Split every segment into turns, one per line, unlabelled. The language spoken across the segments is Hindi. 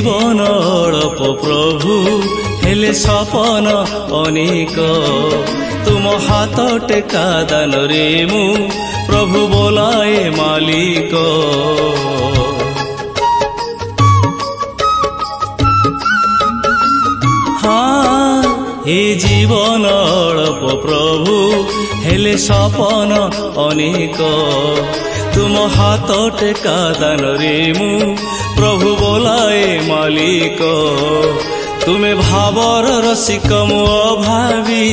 जीवन अल्प प्रभु हेले सपन अनेक तुम हाथ टेका दान रे मु प्रभु बोलाए मालिक। हाँ हे जीवन अल्प प्रभु हेले सपन अनेक तुम हाथ टेका दान रे मु प्रभु बोलाए मालिक। तुमे भावर रसिक मु अभावी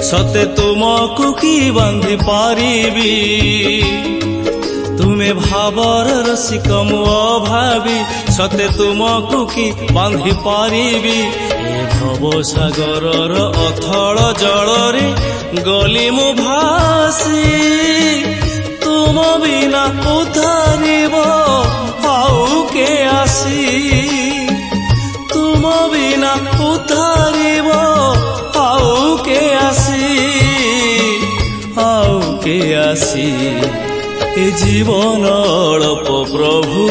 सते तुमको कि बांधि पारिबी। तुमे भावर रसिक मु अभावी सते तुमको कि बांधि पारिबी। ए भव सागरर अथल जलरे गली मु भासी तुम बिना उद्धारिब आउ के आसी। तुम बिना उद्धारिब आउ के आसी आउ के आसी। ए जीवन अल्प प्रभु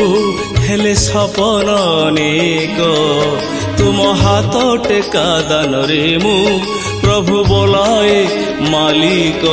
हेले सपन अनेक तुम हाथ टेका दान रे मु प्रभु बोलाए मालिक।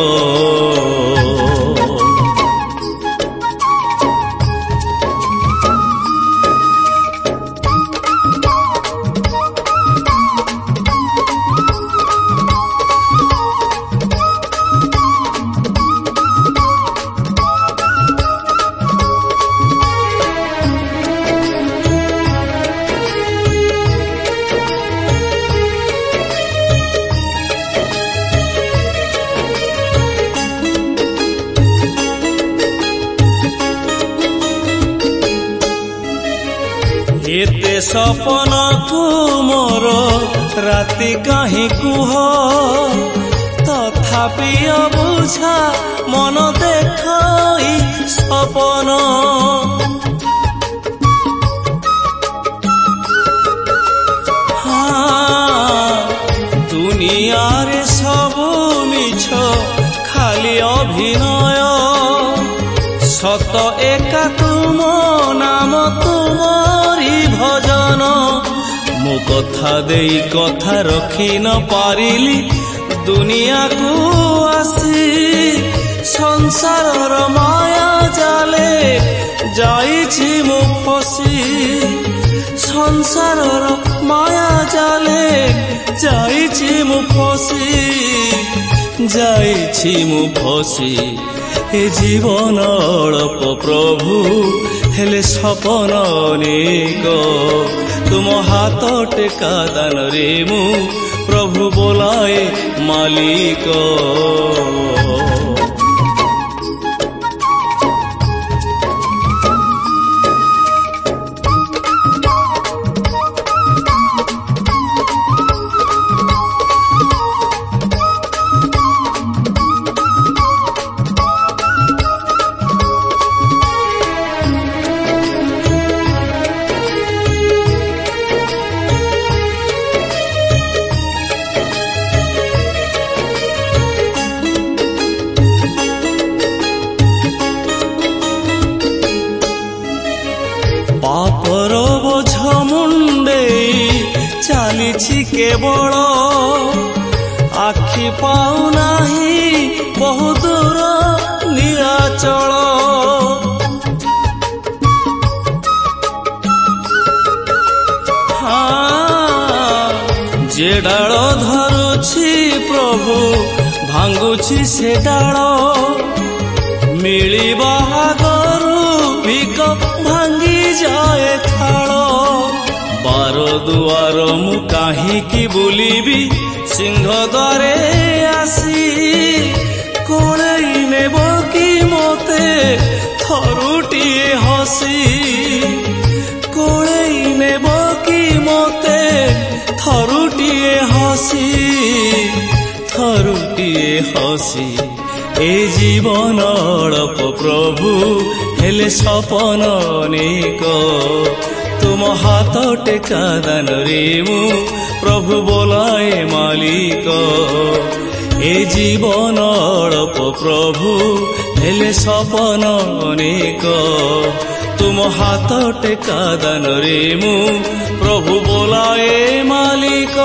एते सपन को मोर राति कहीं कुह तथापि अबुझा मन देखई सपन। हाँ दुनिया रे सबु मिछ खाली अभिनय सत एका तुम नाम तुमरी भजन। मो कथा देई कथा रखी न पारिली दुनिया को आसी संसार माया जाले जाइछि मो फसी। संसार माया जाले जाइछि मो फसी जाइछि मो फसी। हे जीवन अल्प प्रभु हेले सपन अनेक तुम हाथ टेका दान रे मु प्रभु बोलाए मालिक। पापर बोझ मुंडे चलीछि केवल आखि पाऊ नाही बहु दूर नीलाचल। हाँ जे डाल धरुछि प्रभु भांगुछि से डाल मिलिबा आगरू भिक भांगी जाए थाल। बार दुआर मु काहीकि बुलिबी सिंह द्वारे आसी कोड़ेई नेब कि मोते थरुटिए हसी। कोड़ेई नेब कि मोते थरुटिए हसी थरुटिए हसी। ए जीवन अल्प प्रभु हेले सपन अनेक तुम हाथ टेका दान रे मु प्रभु बोलाए मालिक। ए जीवन अल्प प्रभु हेले सपन अनेक तुम हाथ टेका दान रे मु प्रभु बोलाए मालिक